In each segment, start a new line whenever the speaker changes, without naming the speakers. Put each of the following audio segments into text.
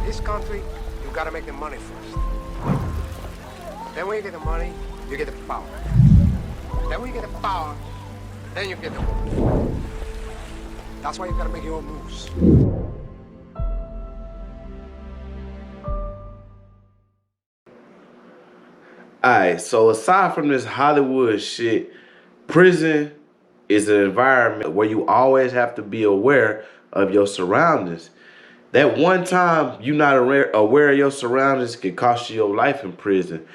This country, you gotta make the money first. Then when you get the money, you get the power. Then when you get the power, then you get the wealth. That's why you gotta make your own moves.
Alright, so aside from this Hollywood shit, prison is an environment where you always have to be aware of your surroundings. That one time you're not aware of your surroundings can cost you your life in prison.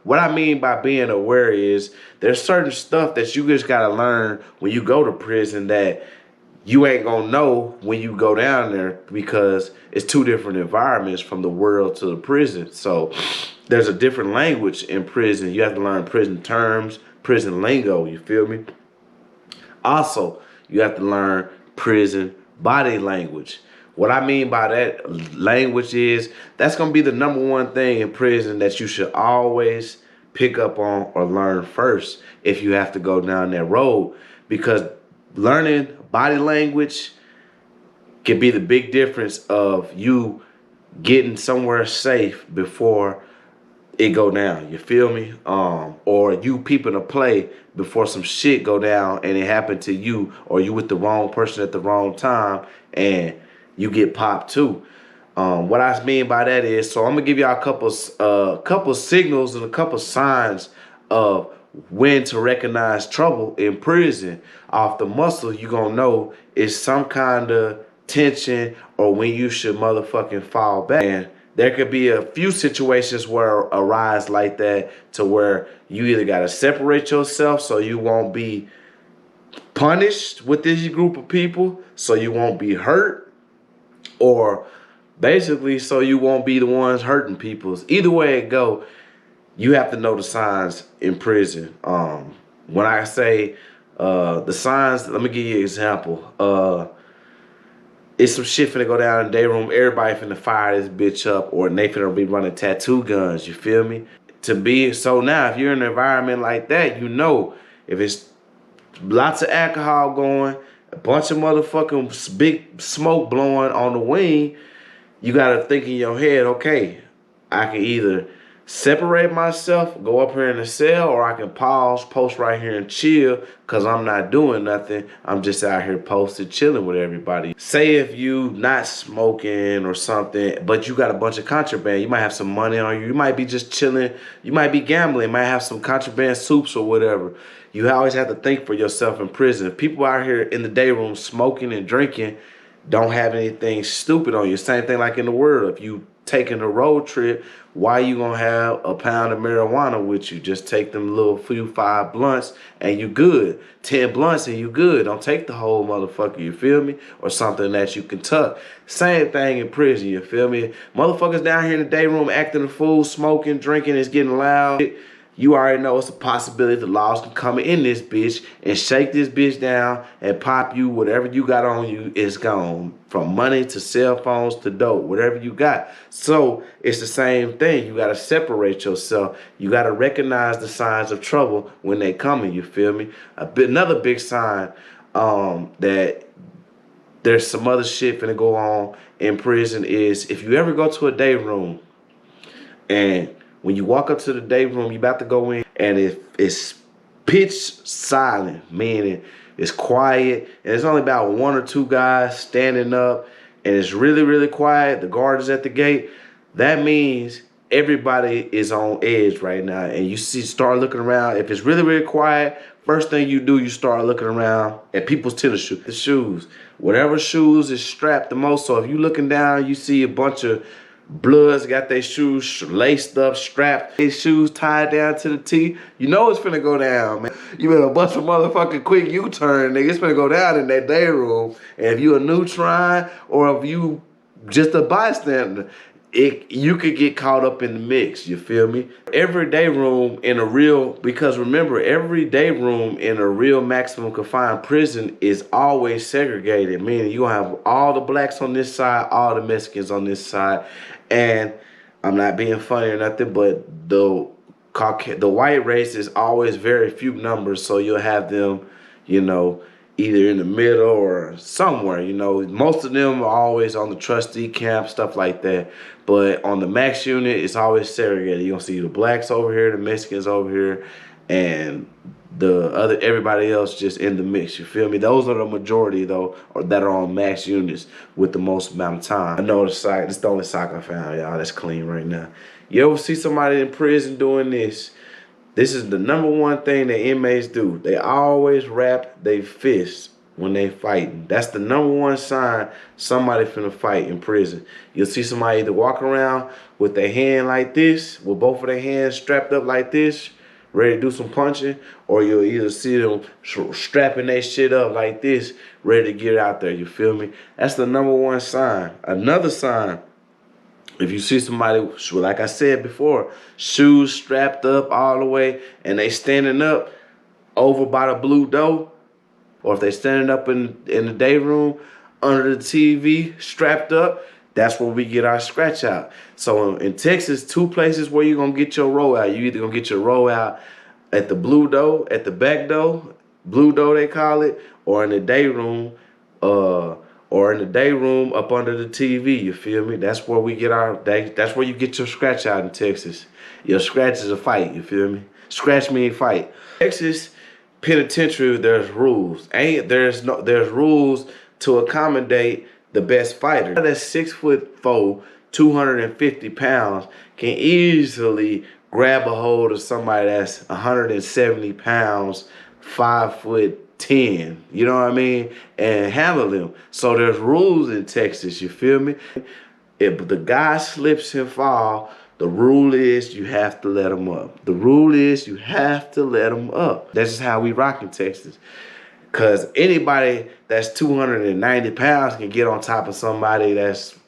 What I mean by being aware is there's certain stuff that you just gotta learn when you go to prison that you ain't gonna know when you go down there, because it's two different environments from the world to the prison. So there's a different language in prison. You have to learn prison terms, prison lingo, you feel me? Also, you have to learn prison body language. What I mean by that language is that's going to be the #1 thing in prison that you should always pick up on or learn first if you have to go down that road, because learning body language can be the big difference of you getting somewhere safe before it go down, you feel me? Or you peeping a play before some shit go down and it happened to you, or you with the wrong person at the wrong time and you get popped too. What I mean by that is, so I'm gonna give y'all a couple signals and a couple signs of when to recognize trouble in prison. Off the muscle, you gonna know it's some kind of tension or when you should motherfucking fall back. And there could be a few situations where arise like that, to where you either gotta separate yourself so you won't be punished with this group of people, so you won't be hurt, or basically so you won't be the ones hurting people. Either way it go, you have to know the signs in prison. When I say the signs, let me give you an example. It's some shit finna go down in the day room. Everybody finna fire this bitch up, or they finna be running tattoo guns, you feel me? So now if you're in an environment like that, you know if it's lots of alcohol going, a bunch of motherfucking big smoke blowing on the wing, you gotta think in your head, okay, I can either separate myself, go up here in the cell, or I can pause, post right here and chill, because I'm not doing nothing. I'm just out here posted, chilling with everybody. Say if you not smoking or something, but you got a bunch of contraband, you might have some money on you, you might be just chilling, you might be gambling, might have some contraband soups or whatever. You always have to think for yourself in prison. People out here in the day room smoking and drinking don't have anything stupid on you. Same thing like in the world. If you taking a road trip, why you gonna have a pound of marijuana with you? Just take them little few 5 blunts and you good. 10 blunts and you good. Don't take the whole motherfucker, you feel me? Or something that you can tuck. Same thing in prison, you feel me? Motherfuckers down here in the day room acting a fool, smoking, drinking, it's getting loud. You already know it's a possibility the laws can come in this bitch and shake this bitch down and pop you. Whatever you got on you is gone. From money to cell phones to dope, whatever you got. So it's the same thing. You got to separate yourself. You got to recognize the signs of trouble when they coming, you feel me? Another big sign that there's some other shit finna go on in prison is if you ever go to a day room and when you walk up to the day room, you about to go in, and it's pitch silent, meaning it's quiet, and there's only about 1 or 2 guys standing up, and it's really, really quiet. The guard is at the gate. That means everybody is on edge right now, and you start looking around. If it's really, really quiet, first thing you do, you start looking around at people's tennis shoes. The shoes, whatever shoes is strapped the most. So if you looking down, you see a bunch of Bloods got their shoes laced up, strapped, their shoes tied down to the T. You know it's finna go down, man. You better bust a motherfucking quick U-turn, nigga. It's finna go down in that day room. And if you a neutron or if you just a bystander, you could get caught up in the mix, you feel me? Every day room in a real, because remember, every day room in a real maximum confined prison is always segregated, meaning you gonna have all the blacks on this side, all the Mexicans on this side. And I'm not being funny or nothing, but the white race is always very few numbers, so you'll have them, you know, either in the middle or somewhere. You know, most of them are always on the trustee camp, stuff like that. But on the max unit, it's always segregated. You're gonna see the blacks over here, the Mexicans over here, and the other everybody else just in the mix. You feel me? Those are the majority though, or that are on max units with the most amount of time. I know the site. It's the only sock I found, y'all. That's clean right now. You ever see somebody in prison doing this? This is the number one thing that inmates do. They always wrap their fists when they fighting. That's the number one sign somebody finna fight in prison. You'll see somebody either walk around with their hand like this, with both of their hands strapped up like this, ready to do some punching, or you'll either see them strapping their shit up like this, ready to get out there. You feel me? That's the number one sign. Another sign, if you see somebody, like I said before, shoes strapped up all the way and they standing up over by the blue door, or if they standing up in the day room under the TV strapped up, that's where we get our scratch out. So in Texas, two places where you're going to get your roll out. You either going to get your roll out at the blue door, at the back door, blue door they call it, or in the day room, up under the TV, you feel me? That's where we get that's where you get your scratch out in Texas. Your scratch is a fight, you feel me? Scratch mean fight. Texas penitentiary, there's rules. There's rules to accommodate the best fighter. That's 6'4", 250 pounds can easily grab a hold of somebody that's 170 pounds, 5'10". You know what I mean? And handle them. So there's rules in Texas, you feel me? If the guy slips and fall, the rule is you have to let him up. The rule is you have to let him up. That's just how we rock in Texas. Because anybody that's 290 pounds can get on top of somebody that's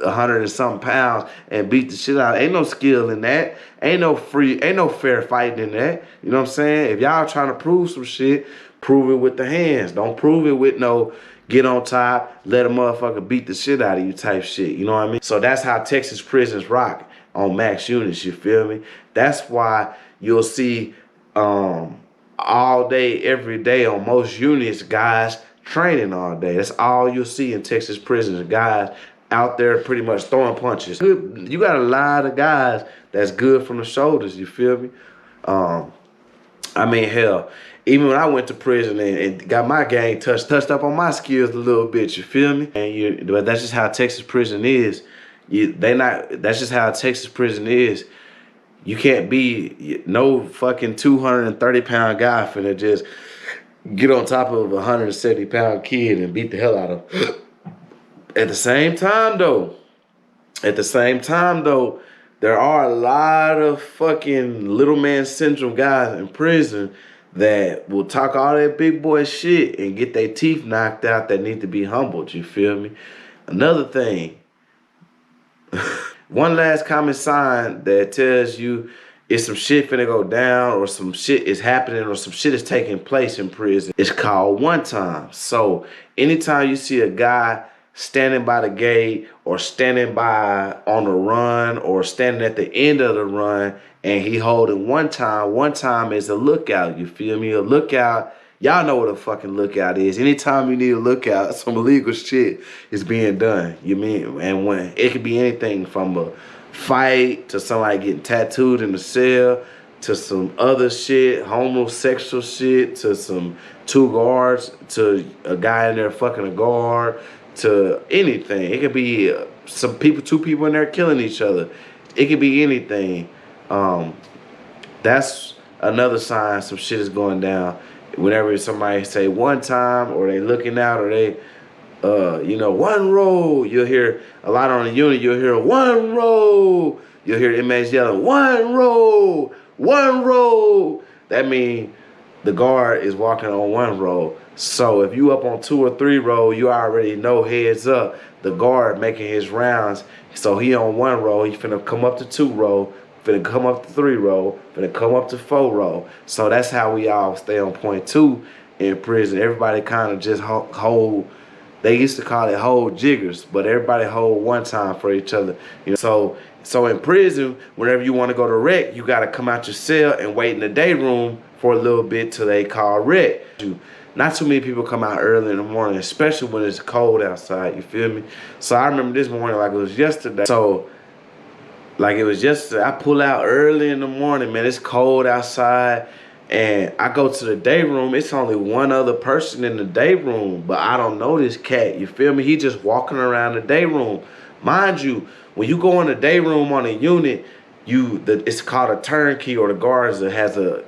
100 and something pounds and beat the shit out. Ain't no skill in that. Ain't no fair fighting in that. You know what I'm saying? If y'all trying to prove some shit, prove it with the hands. Don't prove it with no get on top, let a motherfucker beat the shit out of you type shit. You know what I mean? So that's how Texas prisons rock on max units, you feel me? That's why you'll see all day, every day on most units, guys training all day. That's all you'll see in Texas prisons, guys out there pretty much throwing punches. You got a lot of guys that's good from the shoulders, you feel me? I mean, hell, even when I went to prison and got my game touched up on my skills a little bit, you feel me? But that's just how Texas prison is. That's just how Texas prison is. You can't be no fucking 230-pound guy finna just get on top of a 170-pound kid and beat the hell out of him. At the same time, though, there are a lot of fucking little man syndrome guys in prison that will talk all that big boy shit and get their teeth knocked out that need to be humbled, you feel me? Another thing, one last common sign that tells you if some shit finna go down or some shit is happening or some shit is taking place in prison, it's called one time. So anytime you see a guy standing by the gate or standing by on the run or standing at the end of the run and he holding one time is a lookout, you feel me? A lookout, y'all know what a fucking lookout is. Anytime you need a lookout, some illegal shit is being done, you mean? And when it could be anything from a fight to somebody getting tattooed in the cell to some other shit, homosexual shit, to some two guards, to a guy in there fucking a guard, to anything. It could be two people in there killing each other. It could be anything. That's another sign some shit is going down. Whenever somebody say one time or they looking out or they, one roll, you'll hear a lot on the unit, you'll hear one roll. You'll hear inmates yelling, one roll, one roll. That means the guard is walking on one roll. So if you up on 2 or 3 roll, you already know heads up. The guard making his rounds. So he on 1 roll, he finna come up to 2 roll, finna come up to 3 roll, finna come up to 4 roll. So that's how we all stay on point 2 in prison. Everybody kind of just hold, they used to call it hold jiggers, but everybody hold one time for each other. You know, so in prison, whenever you want to go to rec, you got to come out your cell and wait in the day room for a little bit till they call rec. not too many people come out early in the morning, especially when it's cold outside, you feel me? So I remember this morning like it was yesterday. So like it was yesterday, I pull out early in the morning, man, it's cold outside, and I go to the day room. It's only one other person in the day room, but I don't know this cat, you feel me? He just walking around the day room. Mind you, when you go in the day room on a unit, it's called a turnkey, or the guards that has a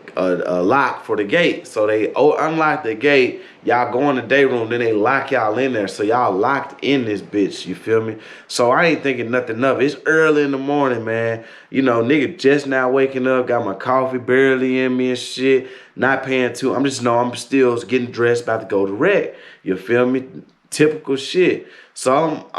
lock for the gate. So they unlock the gate, y'all go in the day room, then they lock y'all in there. So y'all locked in this bitch, you feel me? So I ain't thinking nothing of it. It's early in the morning, man. You know, nigga just now waking up, got my coffee barely in me and shit, not paying too. I'm still getting dressed, about to go to rec. You feel me? Typical shit. So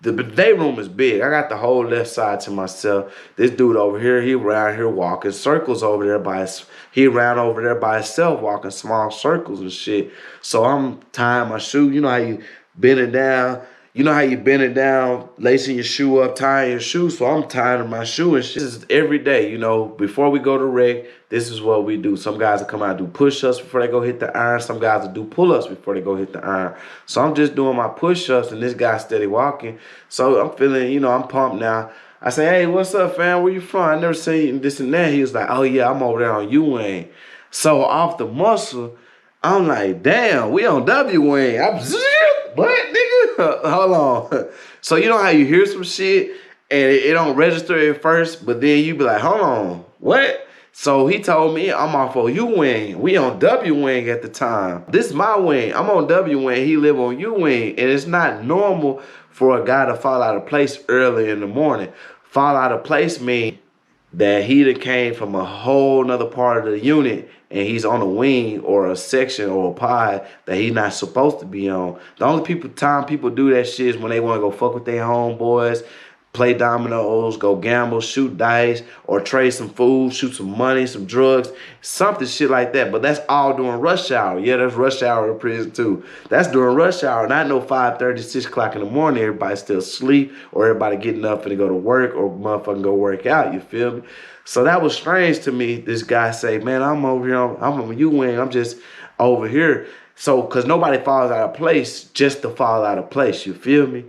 the day room is big. I got the whole left side to myself. This dude over here, he around here walking circles over there he around over there by himself walking small circles and shit. So I'm tying my shoe. You know how you bend it down? You know how you bend it down, lacing your shoe up, tying your shoe. So I'm tying my shoe and shit. This is every day, you know, before we go to rec, this is what we do. Some guys will come out and do push-ups before they go hit the iron. Some guys will do pull-ups before they go hit the iron. So I'm just doing my push-ups and this guy steady walking. So I'm feeling, you know, I'm pumped now. I say, hey, what's up, fam? Where you from? I never seen you this and that. He was like, oh yeah, I'm over there on U-Wing. So off the muscle, I'm like, damn, we on W-Wing. I'm what, nigga? Hold on. So you know how you hear some shit and it don't register at first, but then you be like, hold on, what? So he told me I'm off on U-Wing. We on W-Wing at the time. This is my wing. I'm on W-Wing. He live on U-Wing. And it's not normal for a guy to fall out of place early in the morning. Fall out of place means that he done came from a whole nother part of the unit and he's on a wing or a section or a pod that he's not supposed to be on. The only time people do that shit is when they want to go fuck with their homeboys, play dominoes, go gamble, shoot dice, or trade some food, shoot some money, some drugs, something shit like that. But that's all during rush hour. Yeah, that's rush hour in prison too. That's during rush hour, not no 5:30, 6 o'clock in the morning. Everybody still asleep or everybody getting up and go to work or motherfucking go work out, you feel me? So that was strange to me. This guy say, man, I'm over here, I'm on U-Wing, I'm just over here. So, cause nobody falls out of place just to fall out of place, you feel me?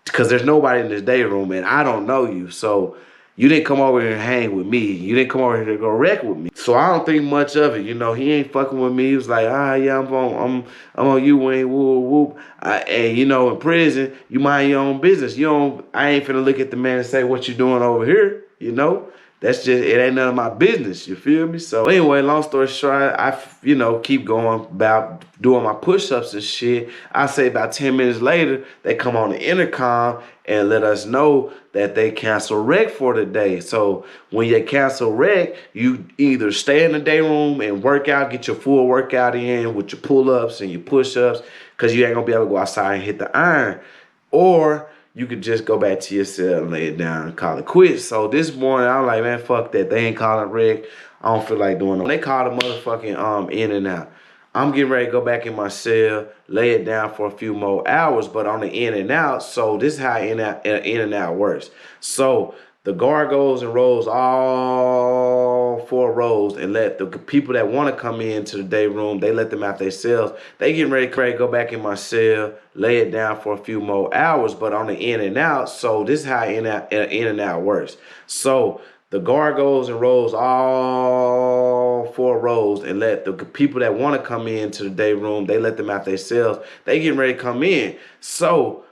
Because there's nobody in this day room and I don't know you. So you didn't come over here and hang with me. You didn't come over here to go wreck with me. So I don't think much of it. You know, he ain't fucking with me. He was like, yeah, I'm on U-Wing, whoop, whoop. And you know, in prison, you mind your own business. I ain't finna look at the man and say, what you doing over here? You know? That's just, it ain't none of my business, you feel me? So anyway, long story short, I you know, keep going about doing my push-ups and shit. I say about 10 minutes later, they come on the intercom and let us know that they cancel rec for the day. So when you cancel rec, you either stay in the day room and work out, get your full workout in with your pull-ups and your push-ups, because you ain't gonna be able to go outside and hit the iron. Or you could just go back to your cell and lay it down and call it quits. So this morning, I'm like, man, fuck that. They ain't calling rec. I don't feel like doing it. They called a motherfucking in and out. I'm getting ready to go back in my cell, lay it down for a few more hours, but on the in and out. So this is how in and out works. So the guard goes and rolls all 4 rows and let the people that want to come into the day room, they let them out their cells. They getting ready to go back in my cell, lay it down for a few more hours, but on the in and out. So this is how in and out works. So the guard goes and rolls all 4 rows and let the people that want to come into the day room, they let them out their cells. They getting ready to come in. So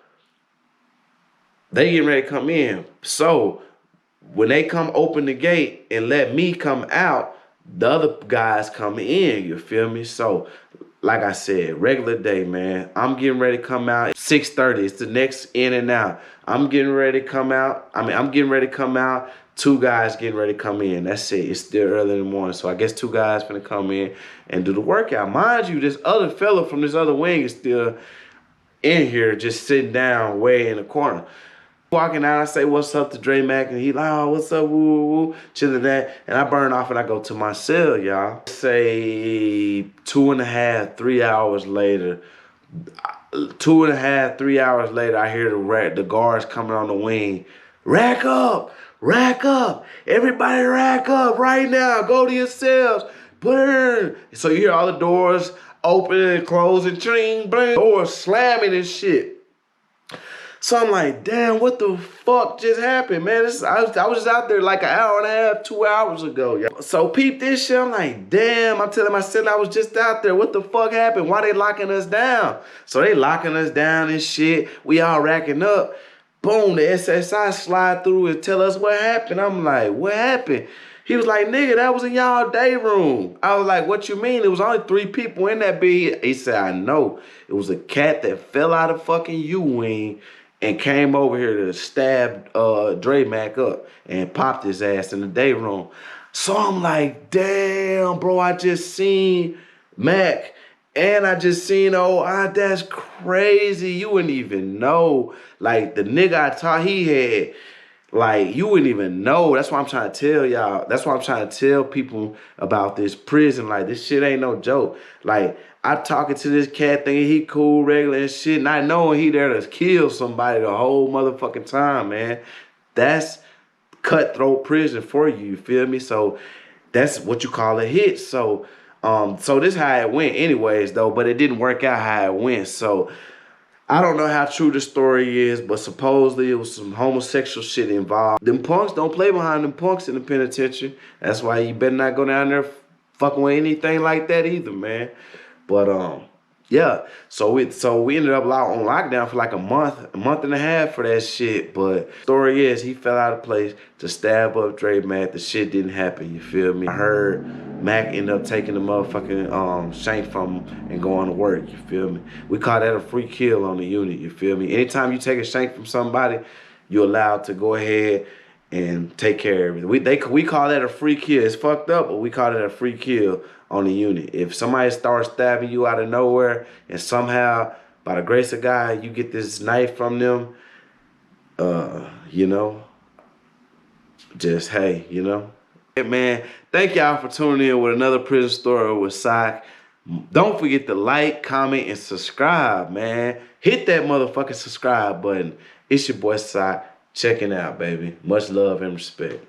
when they come open the gate and let me come out, the other guys come in, you feel me? So, like I said, regular day, man. I'm getting ready to come out 6:30. It's the next in and out. I'm getting ready to come out. I'm getting ready to come out. 2 guys getting ready to come in. That's it. It's still early in the morning. So I guess 2 guys finna come in and do the workout. Mind you, this other fella from this other wing is still in here just sitting down way in the corner. Walking out, I say, what's up to Dre Mac? And he like, oh, what's up, woo, woo, woo, chilling that. And I burn off and I go to my cell, y'all. Say 2.5, 3 hours later, 2.5, 3 hours later, I hear the guards coming on the wing. Rack up, everybody rack up right now. Go to your cells, put her in. So you hear all the doors opening and closing, ching, bling, door slamming and shit. So I'm like, damn, what the fuck just happened, man? I was just out there like an hour and a half, 2 hours ago. Yo. So peep this shit. I'm like, damn, I'm telling myself I was just out there. What the fuck happened? Why they locking us down? So they locking us down and shit. We all racking up. Boom, the SSI slide through and tell us what happened. I'm like, what happened? He was like, nigga, that was in y'all day room. I was like, what you mean? There was only 3 people in that bed. He said, I know. It was a cat that fell out of fucking U-Wing and came over here to stab Dre Mac up and popped his ass in the day room. So I'm like, damn, bro, I just seen Mac and I just seen, that's crazy. You wouldn't even know. Like, the nigga I thought he had, like, you wouldn't even know. That's why I'm trying to tell y'all. That's why I'm trying to tell people about this prison. Like, this shit ain't no joke. Like, I'm talking to this cat thinking he cool, regular and shit, not knowing he there to kill somebody the whole motherfucking time, man. That's cutthroat prison for you, you feel me? So that's what you call a hit. So this how it went anyways, though, but it didn't work out how it went. So I don't know how true the story is, but supposedly it was some homosexual shit involved. Them punks don't play behind them punks in the penitentiary. That's why you better not go down there fucking with anything like that either, man. But yeah. So we ended up on lockdown for like a month and a half for that shit. But story is he fell out of place to stab up Dre Mac. The shit didn't happen. You feel me? I heard Mac ended up taking the motherfucking shank from him and going to work. You feel me? We call that a free kill on the unit. You feel me? Anytime you take a shank from somebody, you're allowed to go ahead and take care of it. We call that a free kill. It's fucked up, but we call it a free kill on the unit. If somebody starts stabbing you out of nowhere and somehow, by the grace of God, you get this knife from them, you know, just, hey, you know. Hey, man, thank y'all for tuning in with another prison story with Sock. Don't forget to like, comment, and subscribe, man. Hit that motherfucking subscribe button. It's your boy Sock. Checking out, baby. Much love and respect.